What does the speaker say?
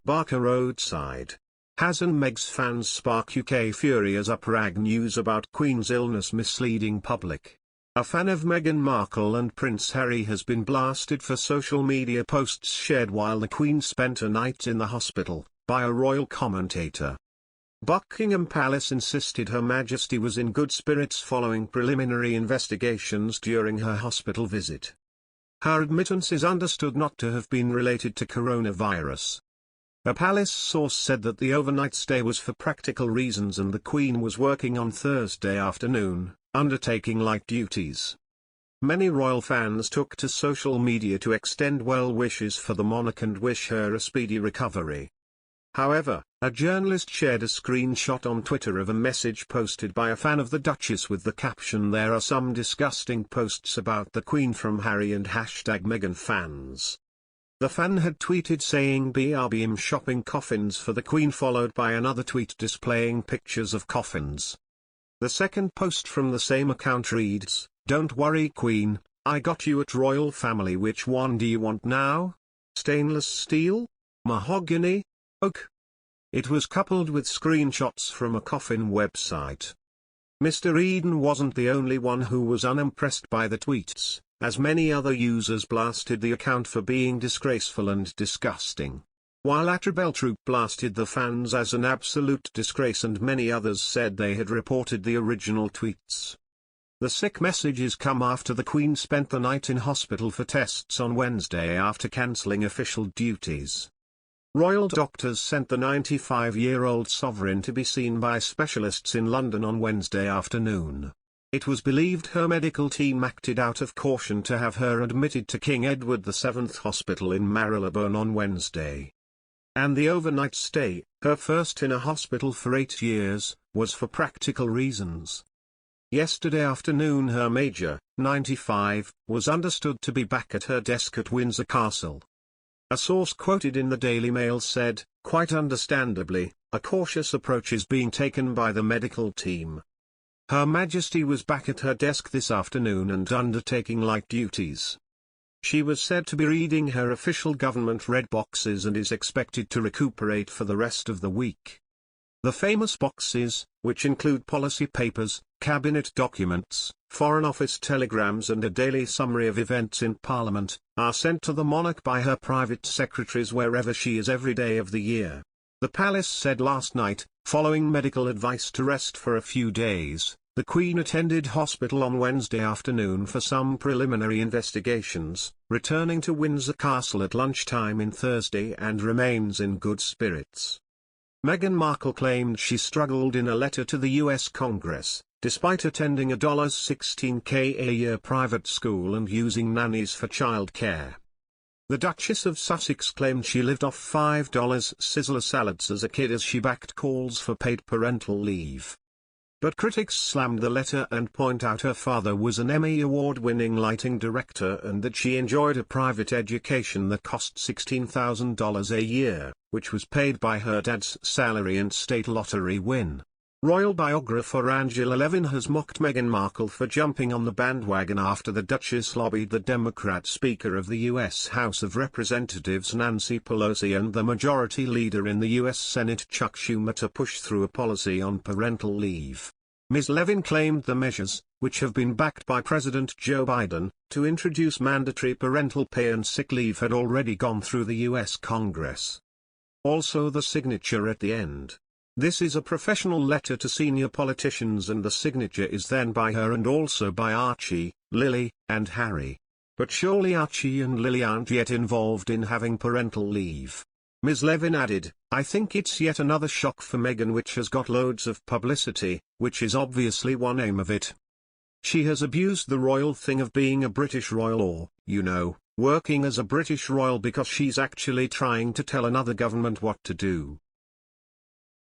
BARKER roadside. Haz&Meg's fans spark UK fury as uprag news about Queen's illness misleading public. A fan of Meghan Markle and Prince Harry has been blasted for social media posts shared while the Queen spent a night in the hospital, by a royal commentator. Buckingham Palace insisted Her Majesty was in good spirits following preliminary investigations during her hospital visit. Her admittance is understood not to have been related to coronavirus. A palace source said that the overnight stay was for practical reasons and the Queen was working on Thursday afternoon, undertaking light duties. Many royal fans took to social media to extend well wishes for the monarch and wish her a speedy recovery. However, a journalist shared a screenshot on Twitter of a message posted by a fan of the Duchess with the caption "There are some disgusting posts about the Queen from Harry and #Meghan fans." The fan had tweeted saying "BRBM shopping coffins for the Queen," followed by another tweet displaying pictures of coffins. The second post from the same account reads, "Don't worry Queen, I got you at Royal Family. Which one do you want now? Stainless steel? Mahogany? Oak?" It was coupled with screenshots from a coffin website. Mr. Eden wasn't the only one who was unimpressed by the tweets, as many other users blasted the account for being disgraceful and disgusting. While Attrabeltroop blasted the fans as an absolute disgrace and many others said they had reported the original tweets. The sick messages come after the Queen spent the night in hospital for tests on Wednesday after cancelling official duties. Royal doctors sent the 95-year-old sovereign to be seen by specialists in London on Wednesday afternoon. It was believed her medical team acted out of caution to have her admitted to King Edward VII Hospital in Marylebone on Wednesday. And the overnight stay, her first in a hospital for 8 years, was for practical reasons. Yesterday afternoon her Major, 95, was understood to be back at her desk at Windsor Castle. A source quoted in the Daily Mail said, "Quite understandably, a cautious approach is being taken by the medical team. Her Majesty was back at her desk this afternoon and undertaking light duties. She was said to be reading her official government red boxes and is expected to recuperate for the rest of the week." The famous boxes, which include policy papers, cabinet documents, Foreign Office telegrams and a daily summary of events in Parliament, are sent to the monarch by her private secretaries wherever she is every day of the year. The palace said last night, following medical advice to rest for a few days, the Queen attended hospital on Wednesday afternoon for some preliminary investigations, returning to Windsor Castle at lunchtime on Thursday and remains in good spirits. Meghan Markle claimed she struggled in a letter to the US Congress, despite attending a $16K a year private school and using nannies for childcare. The Duchess of Sussex claimed she lived off $5 Sizzler salads as a kid as she backed calls for paid parental leave. But critics slammed the letter and point out her father was an Emmy Award-winning lighting director and that she enjoyed a private education that cost $16,000 a year, which was paid by her dad's salary and state lottery win. Royal biographer Angela Levin has mocked Meghan Markle for jumping on the bandwagon after the Duchess lobbied the Democrat Speaker of the U.S. House of Representatives Nancy Pelosi and the Majority Leader in the U.S. Senate Chuck Schumer to push through a policy on parental leave. Ms. Levin claimed the measures, which have been backed by President Joe Biden, to introduce mandatory parental pay and sick leave had already gone through the U.S. Congress. Also the signature at the end. This is a professional letter to senior politicians and the signature is then by her and also by Archie, Lily, and Harry. But surely Archie and Lily aren't yet involved in having parental leave. Ms. Levin added, "I think it's yet another shock for Meghan, which has got loads of publicity, which is obviously one aim of it. She has abused the royal thing of being a British royal or, working as a British royal because she's actually trying to tell another government what to do.